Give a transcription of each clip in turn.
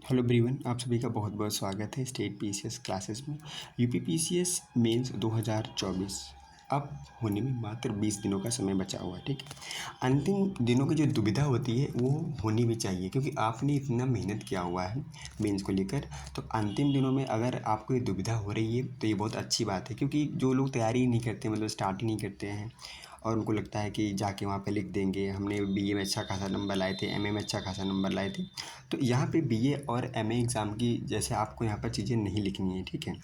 Hello everyone, आप सभी का बहुत बहुत स्वागत है स्टेट पीसीएस क्लासेस में। यूपी पीसीएस मेंस 2024 अब होने में मात्र 20 दिनों का समय बचा हुआ है। ठीक है, अंतिम दिनों की जो दुविधा होती है वो होनी भी चाहिए, क्योंकि आपने इतना मेहनत किया हुआ है मेंस को लेकर। तो अंतिम दिनों में अगर आपको ये दुविधा हो रही है तो ये बहुत अच्छी बात है, क्योंकि जो लोग तैयारी ही नहीं करते, मतलब स्टार्ट ही नहीं करते हैं और उनको लगता है कि जाके वहाँ पे लिख देंगे, हमने बीए में अच्छा खासा नंबर लाए थे, एमए में अच्छा खासा नंबर लाए थे। तो यहाँ पे बीए और एमए एग्ज़ाम की जैसे आपको यहाँ पर चीज़ें नहीं लिखनी है। ठीक है,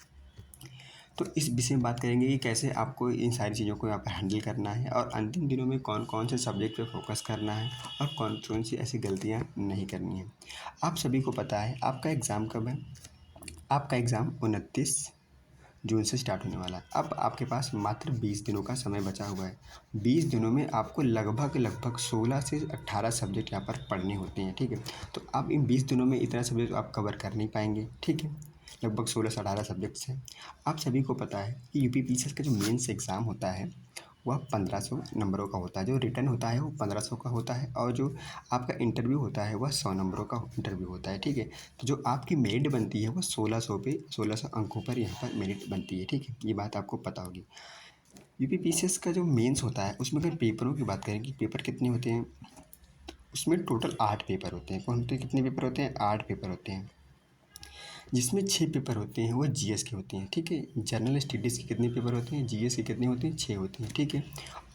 तो इस विषय में बात करेंगे कि कैसे आपको इन सारी चीज़ों को यहाँ पर हैंडल करना है और अंतिम दिनों में कौन कौन से सब्जेक्ट पे फोकस करना है और कौन कौन सी ऐसी गलतियाँ नहीं करनी है। आप सभी को पता है आपका एग्ज़ाम कब है। आपका एग्ज़ाम 29 जून से स्टार्ट होने वाला है। अब आपके पास मात्र 20 दिनों का समय बचा हुआ है। 20 दिनों में आपको लगभग लगभग 16 से 18 सब्जेक्ट यहाँ पर पढ़ने होते हैं। ठीक है, तो आप इन 20 दिनों में इतना सब्जेक्ट आप कवर कर नहीं पाएंगे। ठीक है, लगभग 16 से 18 सब्जेक्ट्स हैं। आप सभी को पता है कि यूपी पीसीएस का जो मेंस एग्ज़ाम होता है वह 1500 नंबरों का होता है। जो रिटन होता है वो 1500 का होता है और जो आपका इंटरव्यू होता है वह 100 नंबरों का इंटरव्यू होता है। ठीक है, तो जो आपकी मेरिट बनती है वो 1600 पे 1600 अंकों पर यहाँ पर मेरिट बनती है। ठीक है, ये बात आपको पता होगी। यूपी पीसीएस का जो मेंस होता है उसमें अगर पेपरों की बात करें कि पेपर कितने होते हैं, उसमें टोटल 8 पेपर होते हैं। कौन होते हैं, कितने पेपर होते हैं, 8 पेपर होते हैं, जिसमें 6 पेपर होते हैं वो जीएस के होते हैं। ठीक है, जनरल स्टडीज़ के कितने पेपर होते हैं, जीएस के कितने होते हैं, 6 होते हैं। ठीक है,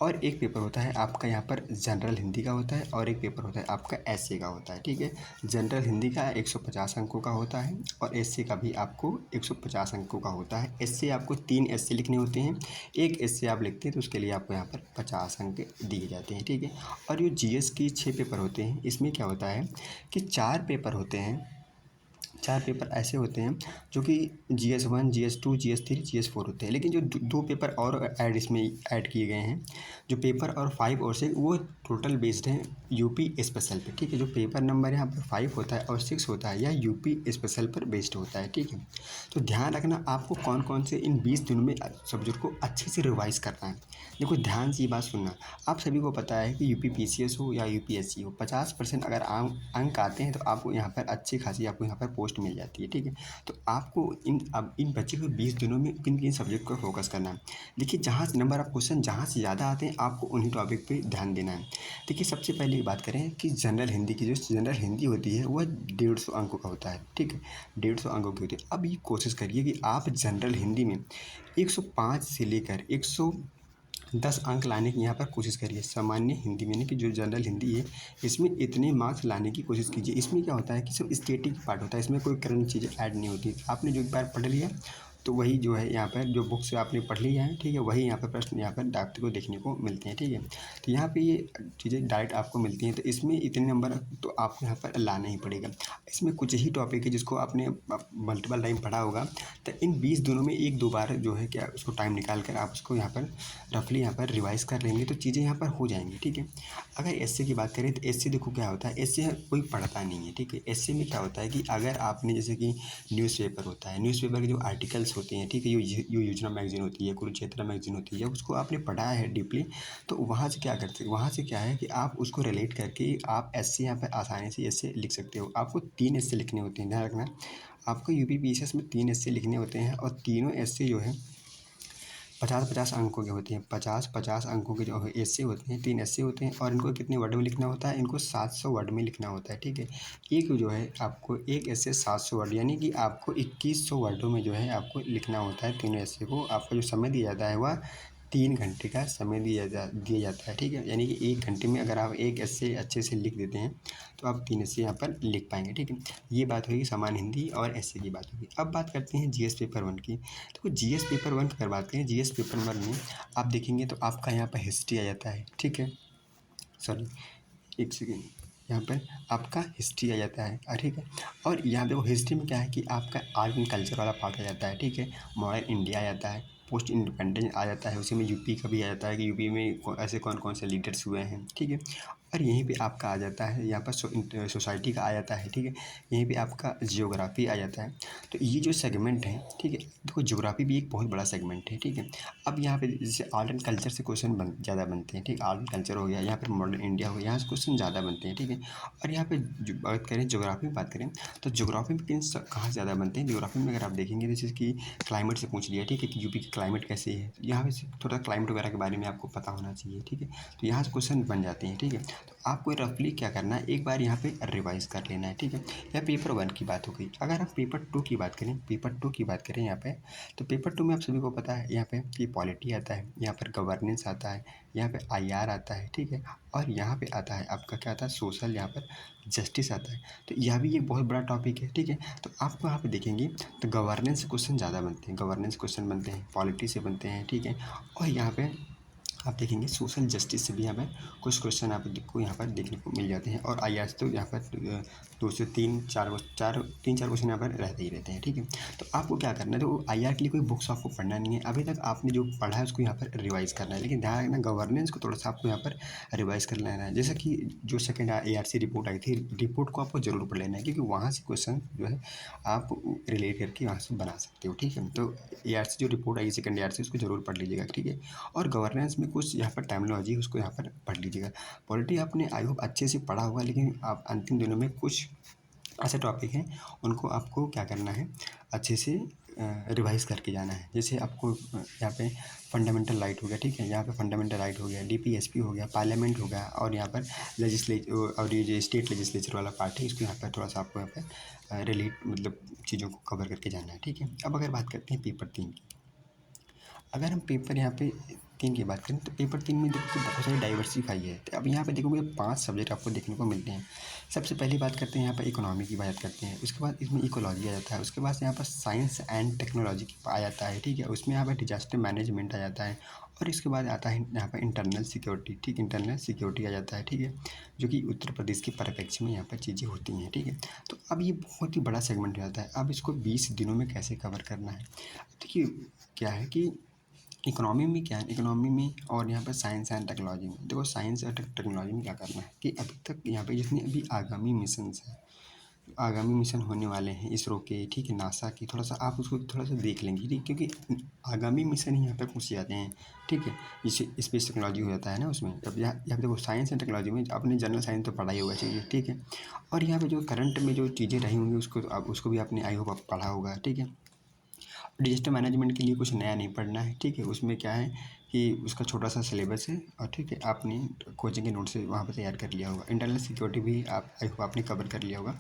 और एक पेपर होता है आपका यहाँ पर जनरल हिंदी का होता है और एक पेपर होता है आपका एसए का होता है। ठीक है, जनरल हिंदी का 150 अंकों का होता है और एसए का भी आपको 150 अंकों का होता है। एसए आपको 3 एसए लिखने होते हैं। एक एसए आप लिखते हैं तो उसके लिए आपको यहाँ पर 50 अंक दिए जाते हैं। ठीक है, और ये जीएस की 6 पेपर होते हैं, इसमें क्या होता है कि 4 पेपर होते हैं। 4 पेपर ऐसे होते हैं जो कि GS1 GS2 GS3 GS4 होते हैं, लेकिन जो दो पेपर और इसमें ऐड किए गए हैं, जो पेपर और 5 और 6 वो टोटल बेस्ड हैं यूपी स्पेशल पे। ठीक है, जो पेपर नंबर यहाँ पर 5 होता है और 6 होता है यह यूपी स्पेशल पर बेस्ड होता है। ठीक है, तो ध्यान रखना आपको कौन कौन से इन 20 दिनों में सब्जेक्ट को अच्छे से रिवाइज करना है। देखो ध्यान से ये बात सुनना, आप सभी को पता है कि यूपी पीसीएस हो या यूपीएससी हो, 50% अगर अंक आते हैं तो आपको यहाँ पर अच्छी खासी आपको यहाँ पर पोस्ट मिल जाती है। ठीक है, तो आपको इन बचे हुए 20 दिनों में किन किन सब्जेक्ट पर फोकस करना है। देखिए, जहाँ से नंबर ऑफ क्वेश्चन जहाँ से ज़्यादा आते हैं आपको उन्हीं टॉपिक पे ध्यान देना है। देखिए, सबसे पहले बात करें कि जनरल हिंदी की, जो जनरल हिंदी होती है वह 150 अंकों का होता है। ठीक है, 150 अंकों की होती है। अब ये कोशिश करिए कि आप जनरल हिंदी में 105 से लेकर 110 अंक लाने की यहाँ पर कोशिश करिए। सामान्य हिंदी में, यानी कि जो जनरल हिंदी है इसमें इतने मार्क्स लाने की कोशिश कीजिए। इसमें क्या होता है कि सिर्फ स्टेटिक पार्ट होता है, इसमें कोई करंट चीज़ें ऐड नहीं होती। आपने जो एक बार पढ़ लिया तो वही जो है यहाँ पर जो बुक से आपने पढ़ लिया है, ठीक है, वही यहाँ पर प्रश्न यहाँ पर डॉक्टर को देखने को मिलते हैं। ठीक है, तो यहाँ पे ये चीज़ें डायरेक्ट आपको मिलती हैं, तो इसमें इतने नंबर तो आपको यहाँ पर लाना ही पड़ेगा। इसमें कुछ ही टॉपिक है जिसको आपने मल्टीपल टाइम पढ़ा होगा, तो इन 20 दिनों में 1-2 बार जो है क्या उसको टाइम निकाल कर आप उसको यहाँ पर रफली यहाँ पर रिवाइज कर लेंगे तो चीज़ें यहाँ पर हो जाएंगी। ठीक है, अगर एसए की बात करें तो एसए देखो क्या होता है, एसए कोई पढ़ता नहीं है। ठीक है, एसए में क्या होता है कि अगर आपने जैसे कि न्यूज़पेपर होता है, न्यूज़पेपर के जो आर्टिकल्स होते हैं, ठीक है, यो योजना मैगजीन होती है, कुरुक्षेत्र मैगजीन होती है, उसको आपने पढ़ा है डीपली, तो वहाँ से क्या करते हैं, वहाँ से क्या है कि आप उसको रिलेट करके आप एसए यहाँ पर आसानी से एसए लिख सकते हो। आपको 3 एसए लिखने होते हैं, ध्यान रखना। आपको यूपी पीसीएस में 3 एसए लिखने होते हैं और तीनों एसए जो है 50-50 अंकों के होते हैं। 50-50 अंकों के जो एस्से होते हैं, 3 एस्से होते हैं और इनको कितने वर्ड में लिखना होता है, इनको 700 वर्ड में लिखना होता है। ठीक है, एक जो है आपको एक एस्से 700 वर्ड, यानी कि आपको 2100 वर्डों में जो है आपको लिखना होता है तीनों एस्से को। आपका जो समय दिया जाता है वह 3 घंटे का समय दिया जाता है। ठीक है, यानी कि 1 घंटे में अगर आप एक एस्से अच्छे से लिख देते हैं तो आप 3 एस्से यहाँ पर लिख पाएंगे। ठीक है, ये बात होगी सामान्य हिंदी और एस्से की बात होगी। अब बात करते हैं जीएस पेपर 1 की। तो जीएस पेपर 1 की अगर बात करें, जीएस पेपर 1 में आप देखेंगे तो आपका यहाँ पर हिस्ट्री आ जाता है। ठीक है, सॉरी एक सेकेंड, यहाँ पर आपका हिस्ट्री आ जाता है। ठीक है, और यहाँ देखो हिस्ट्री में क्या है कि आपका आर्ट एंड कल्चर वाला पार्ट आ जाता है। ठीक है, मॉडर्न इंडिया आ जाता है, पोस्ट इंडिपेंडेंस आ जाता है, उसी में यूपी का भी आ जाता है कि यूपी में ऐसे कौन कौन से लीडर्स हुए हैं। ठीक है, और यहीं पे आपका आ जाता है यहाँ पर सोसाइटी का आ जाता है, ठीक है। यहीं पे आपका जियोग्राफी आ जाता है। तो ये जो सेगमेंट है, ठीक है, देखो ज्योग्राफी भी एक बहुत बड़ा सेगमेंट है, ठीक है। अब यहाँ पे जैसे आर्ट एंड कल्चर से क्वेश्चन ज़्यादा बनते हैं, ठीक है। आर्ट एंड कल्चर हो गया, यहाँ पर मॉडर्न इंडिया हो गया, यहाँ से क्वेश्चन ज़्यादा बनते हैं, ठीक है। और यहाँ पे बात करें ज्योग्राफी में, बात करें तो ज्योग्राफी में किन कहाँ ज़्यादा बनते हैं। ज्योग्राफी में अगर आप देखेंगे जैसे कि क्लाइमेट से पूछ लिया, ठीक है, कि यूपी की क्लाइमेट कैसी है, यहाँ पे थोड़ा क्लाइमेट वगैरह के बारे में आपको पता होना चाहिए, ठीक है। तो यहाँ से क्वेश्चन बन जाते हैं, ठीक है। तो आपको रफली क्या करना है, एक बार यहाँ पे रिवाइज कर लेना है, ठीक है। यह पेपर 1 की बात हो गई। अगर हम पेपर 2 की बात करें, पेपर 2 की बात करें यहाँ पे, तो पेपर 2 में आप सभी को पता है यहाँ पे कि पॉलिटी आता है, यहाँ पर गवर्नेंस आता है, यहाँ पे आईआर आता है, ठीक है। और यहाँ पे आता है आपका क्या आता है, सोशल, यहाँ पर जस्टिस आता है। तो यह भी एक बहुत बड़ा टॉपिक है, ठीक है। तो आपको यहाँ पे देखेंगे तो गवर्नेंस क्वेश्चन ज़्यादा बनते हैं, गवर्नेंस क्वेश्चन बनते हैं, पॉलिटी से बनते हैं, ठीक है। और यहाँ पे आप देखेंगे सोशल जस्टिस से भी यहाँ पर कुछ क्वेश्चन आपको यहाँ पर देखने को मिल जाते हैं। और आईआर से तो यहाँ पर 2 से 3-4 क्वेश्चन यहाँ पर रहते ही रहते हैं, ठीक है। तो आपको क्या करना है, तो आईआर के लिए कोई बुक्स आपको पढ़ना नहीं है, अभी तक आपने जो पढ़ा है उसको यहाँ पर रिवाइज करना है। लेकिन ध्यान रखना गवर्नेंस को थोड़ा सा आपको यहाँ पर रिवाइज कर लेना है। जैसे कि जो सेकेंड ARC रिपोर्ट आई थी, रिपोर्ट को आपको जरूर पढ़ लेना है, क्योंकि वहाँ से क्वेश्चन जो है आप रिलेट करके वहाँ से बना सकते हो, ठीक है। तो ARC जो रिपोर्ट आई सेकेंड ARC उसको जरूर पढ़ लीजिएगा, ठीक है। और गवर्नेंस में कुछ यहाँ पर टर्मिनोलॉजी है उसको यहाँ पर पढ़ लीजिएगा। पॉलिटी आपने आई होप अच्छे से पढ़ा होगा, लेकिन आप अंतिम दिनों में कुछ ऐसे टॉपिक हैं उनको आपको क्या करना है, अच्छे से रिवाइज करके जाना है। जैसे आपको यहाँ पे फंडामेंटल राइट हो गया, ठीक है, यहाँ पे फंडामेंटल राइट हो गया, DPSP हो गया, पार्लियामेंट हो गया, और यहाँ पर और ये जो स्टेट लेजिस्लेचर वाला पार्ट है इसको यहाँ पर थोड़ा सा आपको यहाँ पर रिलेट मतलब चीज़ों को कवर करके जाना है, ठीक है। अब अगर बात करते हैं पेपर 3 की, अगर हम पेपर यहाँ पे 3 की बात करें तो पेपर 3 में देखो तो बहुत सारी डाइवर्सिफाई है। तो अब यहाँ पे देखोगे 5 सब्जेक्ट आपको देखने को मिलते हैं। सबसे पहली बात करते हैं यहाँ पर इकोनॉमी की बात करते हैं, उसके बाद इसमें इकोलॉजी आ जाता है, उसके बाद यहाँ पर साइंस एंड टेक्नोलॉजी की आ जाता है, ठीक है। उसमें यहाँ पर डिजास्टर मैनेजमेंट आ जाता है, और इसके बाद आता है यहाँ पर इंटरनल सिक्योरिटी, ठीक, इंटरनल सिक्योरिटी आ जाता है, ठीक है, जो कि उत्तर प्रदेश के परिप्रेक्ष्य में यहाँ पर चीज़ें होती हैं, ठीक है। तो अब ये बहुत ही बड़ा सेगमेंट हो जाता है। अब इसको 20 दिनों में कैसे कवर करना है, देखिए क्या है कि इकोनॉमी में क्या है, इकोनॉमी में और यहाँ पर साइंस एंड टेक्नोलॉजी में, देखो साइंस और टेक्नोलॉजी में क्या करना है कि अभी तक यहाँ पे जितने अभी आगामी मिशंस हैं, आगामी मिशन होने वाले हैं इसरो के, ठीक है, नासा की, थोड़ा सा आप उसको थोड़ा सा देख लेंगे, ठीक, क्योंकि आगामी मिशन ही यहाँ पे पूछे जाते हैं, ठीक है। जैसे स्पेस टेक्नोलॉजी हो जाता है ना उसमें, अब यहाँ पे देखो साइंस एंड टेक्नोलॉजी में आपने जनरल साइंस तो पढ़ा ही होगा चाहिए, ठीक है। और यहाँ पे जो करंट में जो चीज़ें रही होंगी उसको तो आप उसको भी आपने आई होप आप पढ़ा होगा, ठीक है। डिजिटल मैनेजमेंट के लिए कुछ नया नहीं पढ़ना है, ठीक है। उसमें क्या है कि उसका छोटा सा सिलेबस है, और ठीक है आपने कोचिंग के नोट से वहाँ पर तैयार कर लिया होगा। इंटरनल सिक्योरिटी भी आप आई होप आपने कवर कर लिया होगा।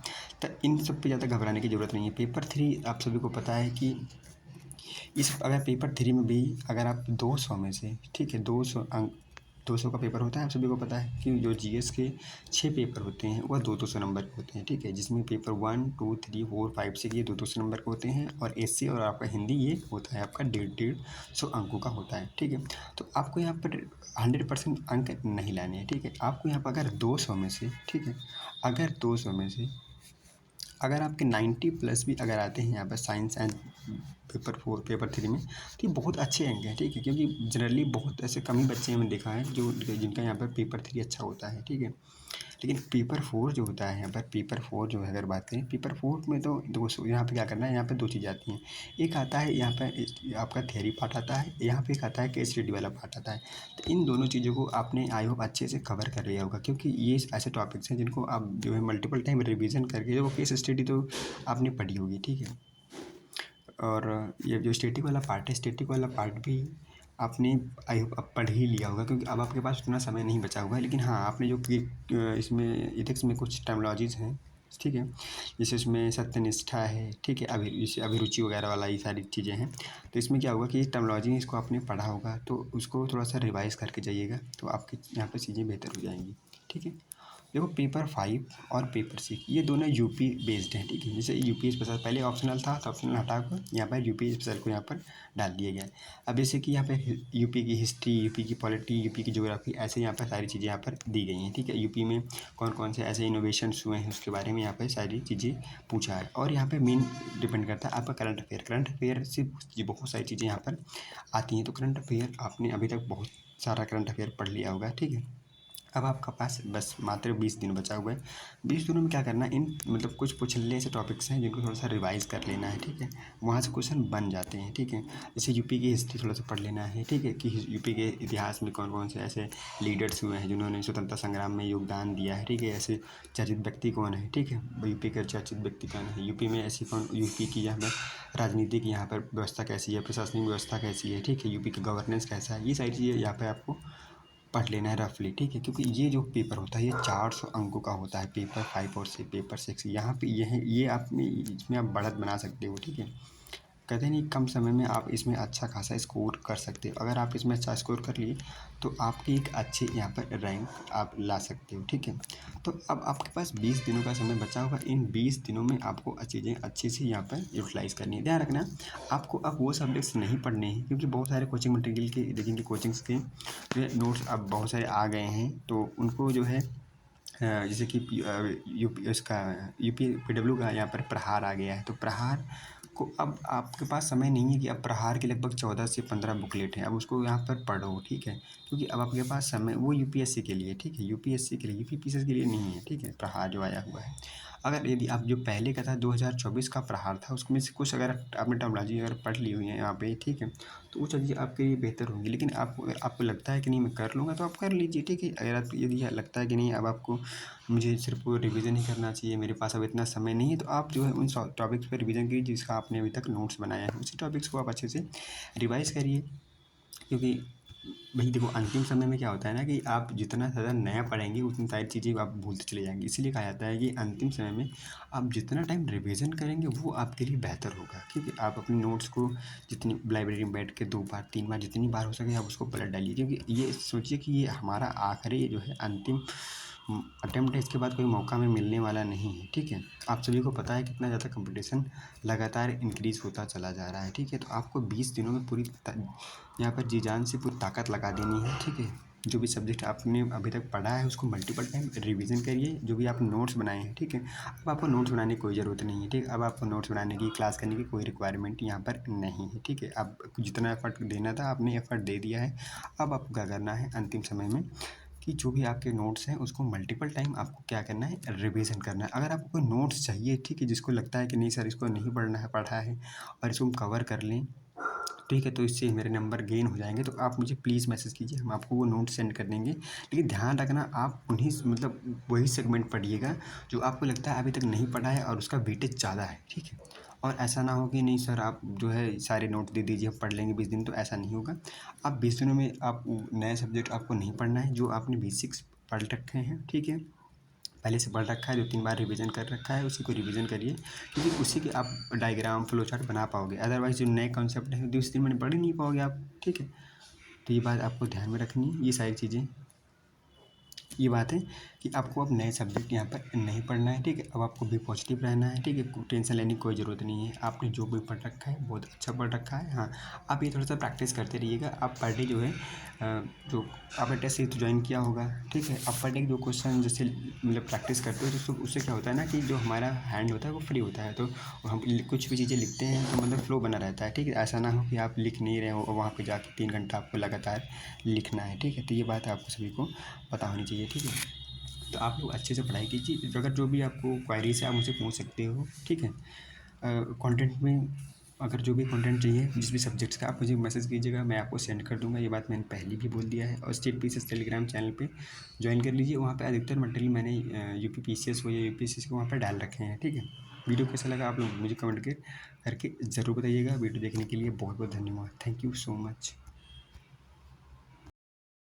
तो इन सब पे ज़्यादा घबराने की ज़रूरत नहीं है। पेपर 3 आप सभी को पता है कि इस अगर पेपर 3 में भी अगर आप 200 में से, ठीक है, 200 अंक, 200 का पेपर होता है, आप सभी को पता है कि जो जीएस के 6 पेपर होते हैं वह 200 नंबर के होते हैं, ठीक है, जिसमें पेपर 1, 2, 3, 4, 5, 6 ये 200 नंबर के होते हैं, और एससी और आपका हिंदी ये होता है आपका 150 अंकों का होता है, ठीक है। तो आपको यहाँ पर 100% अंक नहीं लाने हैं, ठीक है। आपको यहाँ पर अगर 200 में से, ठीक है, अगर 200 में से अगर आपके 90 प्लस भी अगर आते हैं यहाँ पर साइंस एंड पेपर 4 पेपर 3 में, तो ये बहुत अच्छे अंक हैं, ठीक है, क्योंकि जनरली बहुत ऐसे कम ही बच्चे मैंने देखा है जो जिनका यहाँ पर पेपर 3 अच्छा होता है, ठीक है। लेकिन पेपर 4 जो होता है यहाँ पर, पेपर 4 जो है अगर बात करें पेपर 4 में, तो देखो यहाँ पे क्या करना है, यहाँ पे 2 चीज़ें आती हैं। एक आता है यहाँ पर आपका थियरी पार्ट आता है, यहाँ पे एक आता है केस स्टडी वाला पार्ट आता है। तो इन दोनों चीज़ों को आपने आई होप अच्छे से कवर कर लिया होगा, क्योंकि ये ऐसे टॉपिक्स हैं जिनको आप जो है मल्टीपल टाइम रिवीजन करके, जो केस स्टडी तो आपने पढ़ी होगी, ठीक है। और ये जो स्टैटिक वाला पार्ट है, स्टैटिक वाला पार्ट भी आपने आई होप अब पढ़ ही लिया होगा, क्योंकि अब आपके पास उतना समय नहीं बचा होगा। लेकिन हाँ, आपने जो कि इसमें एथिक्स में कुछ टर्मिनोलॉजीज़ हैं, ठीक है, जैसे इसमें सत्यनिष्ठा है, ठीक है, जैसे अभिरुचि वगैरह वाला ये सारी चीज़ें हैं। तो इसमें क्या होगा कि टर्मिनोलॉजी इसको आपने पढ़ा होगा, तो उसको थोड़ा सा रिवाइज करके जाइएगा, तो आपकी यहाँ पर चीज़ें बेहतर हो जाएंगी, ठीक है। देखो पेपर 5 और पेपर 6 ये दोनों यूपी बेस्ड हैं, ठीक है। जैसे यूपी स्पेशल पहले ऑप्शनल था, तो ऑप्शनल हटाकर यहाँ पर यूपी स्पेशल को यहाँ पर डाल दिया गया है। अब जैसे कि यहाँ पे यूपी की हिस्ट्री, यूपी की पॉलिटी, यूपी की ज्योग्राफी, ऐसे यहाँ पर सारी चीज़ें यहाँ पर दी गई हैं, ठीक है। यूपी में कौन कौन से ऐसे इनोवेशंस हुए हैं उसके बारे में यहाँ पर सारी चीज़ें पूछा है। और यहाँ पर मेन डिपेंड करता है आपका करंट अफेयर से बहुत सारी चीज़ें यहाँ पर आती हैं। तो करंट अफेयर आपने अभी तक बहुत सारा करंट अफेयर पढ़ लिया होगा, ठीक है। अब आपका पास बस मात्र 20 दिन बचा हुआ है। 20 दिनों में क्या करना है, इन मतलब कुछ पूछने से टॉपिक्स हैं जिनको थोड़ा सा रिवाइज कर लेना है, ठीक है। वहाँ से क्वेश्चन बन जाते हैं, ठीक है। जैसे यूपी की हिस्ट्री थोड़ा सा पढ़ लेना है, ठीक है, कि यूपी के इतिहास में कौन कौन से ऐसे लीडर्स हुए हैं जिन्होंने स्वतंत्रता संग्राम में योगदान दिया है, ठीक है। ऐसे चर्चित व्यक्ति कौन है, ठीक है, यूपी के चर्चित व्यक्ति कौन है, यूपी में ऐसी कौन, यूपी की यहाँ पर राजनीतिक यहाँ पर व्यवस्था कैसी है, प्रशासनिक व्यवस्था कैसी है, ठीक है, यूपी का गवर्नेंस कैसा है, ये सारी चीज़ें यहाँ पर आपको पढ़ लेना है रफली, ठीक है। क्योंकि ये जो पेपर होता है ये 400 अंकों का होता है, पेपर 5 और पेपर 6। यहाँ पे ये आप में इसमें आप बढ़त बना सकते हो, ठीक है। कहते नहीं कम समय में आप इसमें अच्छा खासा स्कोर कर सकते हो। अगर आप इसमें अच्छा स्कोर कर लिए तो आपकी एक अच्छी यहाँ पर रैंक आप ला सकते हो, ठीक है। तो अब आपके पास 20 दिनों का समय बचा होगा। इन 20 दिनों में आपको चीज़ें अच्छे से यहाँ पर यूटिलाइज़ करनी है। ध्यान रखना आपको अब वो सब्जेक्ट्स नहीं पढ़ने हैं, क्योंकि बहुत सारे कोचिंग मटेरियल के देखेंगे, कोचिंग्स के जो है नोट्स अब बहुत सारे आ गए हैं, तो उनको जो है जैसे कि यूपी उसका यूपी पीडब्ल्यू का यहाँ पर प्रहार आ गया है, तो प्रहार को अब आपके पास समय नहीं है कि अब प्रहार के लगभग 14 से 15 बुकलेट हैं, अब उसको यहाँ पर पढ़ो, ठीक है। क्योंकि अब आपके पास समय वो यूपीएससी के लिए, ठीक है, यूपीएससी के लिए, यूपीपीएससी के लिए नहीं है, ठीक है, प्रहार जो आया हुआ है। अगर यदि आप जो पहले का था 2024 का प्रहार था, उसमें से कुछ अगर आपने टर्मिनोलॉजी अगर पढ़ ली हुई है यहाँ पे, ठीक है, तो वो चीज़ें आपके लिए बेहतर होंगी। लेकिन आपको अगर आपको लगता है कि नहीं मैं कर लूँगा तो आप कर लीजिए, ठीक है। अगर आप यदि लगता है कि नहीं अब आपको मुझे सिर्फ रिवीजन ही करना चाहिए, मेरे पास अब इतना समय नहीं है, तो आप जो है उन टॉपिक्स पर रिवीजन कीजिए जिसका आपने अभी तक नोट्स बनाया है, उसी टॉपिक्स को आप अच्छे से रिवाइज करिए। क्योंकि भाई देखो अंतिम समय में क्या होता है ना कि आप जितना ज़्यादा नया पढ़ेंगे उतनी सारी चीज़ें आप भूलते चले जाएंगे। इसीलिए कहा जाता है कि अंतिम समय में आप जितना टाइम रिवीजन करेंगे वो आपके लिए बेहतर होगा, क्योंकि आप अपने नोट्स को जितनी लाइब्रेरी में बैठ के 2 बार 3 बार जितनी बार हो सके आप उसको पलट डालिए। क्योंकि ये सोचिए कि ये हमारा आखिरी जो है अंतिम अटेम्प्ट है, इसके बाद कोई मौका हमें मिलने वाला नहीं है, ठीक है। आप सभी को पता है कितना ज़्यादा कंपटीशन लगातार इंक्रीज़ होता चला जा रहा है, ठीक है। तो आपको 20 दिनों में पूरी यहाँ पर जी जान से पूरी ताकत लगा देनी है, ठीक है। जो भी सब्जेक्ट आपने अभी तक पढ़ा है उसको मल्टीपल टाइम रिवीजन करिए, जो भी आप नोट्स बनाए हैं, ठीक है। अब आपको नोट्स बनाने की कोई ज़रूरत नहीं है, ठीक है। अब आपको नोट्स बनाने की क्लास करने की कोई रिक्वायरमेंट यहाँ पर नहीं है, ठीक है। अब जितना एफर्ट देना था आपने एफर्ट दे दिया है। अब आपको क्या करना है अंतिम समय में कि जो भी आपके नोट्स हैं उसको मल्टीपल टाइम आपको क्या करना है, रिवीजन करना है। अगर आपको कोई नोट्स चाहिए, ठीक है, जिसको लगता है कि नहीं सर इसको नहीं पढ़ा है और इसको हम कवर कर लें, ठीक है, तो इससे मेरे नंबर गेन हो जाएंगे, तो आप मुझे प्लीज़ मैसेज कीजिए, हम आपको वो नोट सेंड कर देंगे। लेकिन ध्यान रखना आप उन्हीं मतलब वही सेगमेंट पढ़िएगा जो आपको लगता है अभी तक नहीं पढ़ा है और उसका वेटेज ज़्यादा है, ठीक है। और ऐसा ना हो कि नहीं सर आप जो है सारे नोट दे दीजिए हम पढ़ लेंगे 20 दिन, तो ऐसा नहीं होगा। आप 20 दिनों में आप नए सब्जेक्ट आपको नहीं पढ़ना है, जो आपने बेसिक्स पढ़ रखे हैं, ठीक है, पहले से पढ़ रखा है, 2-3 बार रिवीजन कर रखा है, उसी को रिवीजन करिए। क्योंकि उसी के आप डायग्राम फ्लो चार्ट बना पाओगे। अदरवाइज़ जो नए कॉन्सेप्ट हैं 2 दिन में पढ़ ही नहीं पाओगे आप, ठीक है। तो ये बात आपको ध्यान में रखनी है, ये सारी चीज़ें ये बात है कि आपको अब नए सब्जेक्ट यहाँ पर नहीं पढ़ना है, ठीक है। अब आपको भी पॉजिटिव रहना है, ठीक है, टेंशन लेने की कोई ज़रूरत नहीं है। आपने जो भी पढ़ रखा है बहुत अच्छा पढ़ रखा है। हाँ, आप ये थोड़ा सा प्रैक्टिस करते रहिएगा। आप पर डे जो है जो आपने टेस्ट सीरीज ज्वाइन किया होगा, ठीक है, आप पर डे जो क्वेश्चन जैसे मतलब प्रैक्टिस करते हो तो उससे क्या होता है ना कि जो हमारा हैंड होता है वो फ्री होता है, तो हम कुछ भी चीज़ें लिखते हैं तो मतलब फ्लो बना रहता है, ठीक है। ऐसा ना हो कि आप लिख नहीं रहे हो और वहाँ पर जाके 3 घंटा आपको लगातार लिखना है, ठीक है। तो ये बात आपको सभी को पता होनी चाहिए, ठीक है। तो आप लोग अच्छे से पढ़ाई कीजिए। अगर जो भी आपको क्वारीज़ है आप मुझसे पूछ सकते हो, ठीक है। कंटेंट में अगर जो भी कंटेंट चाहिए जिस भी सब्जेक्ट्स का आप मुझे मैसेज कीजिएगा, मैं आपको सेंड कर दूंगा। ये बात मैंने पहले भी बोल दिया है। और स्टेट पीसीएस टेलीग्राम चैनल पे ज्वाइन कर लीजिए, वहाँ पे अधिकतर मटेरियल मैंने यूपी पीसीएस हो या यूपीएससी को वहाँ पे डाल रखे हैं, ठीक है। वीडियो कैसा लगा आप लोग मुझे कमेंट करके ज़रूर बताइएगा। वीडियो देखने के लिए बहुत बहुत धन्यवाद। Thank you so much.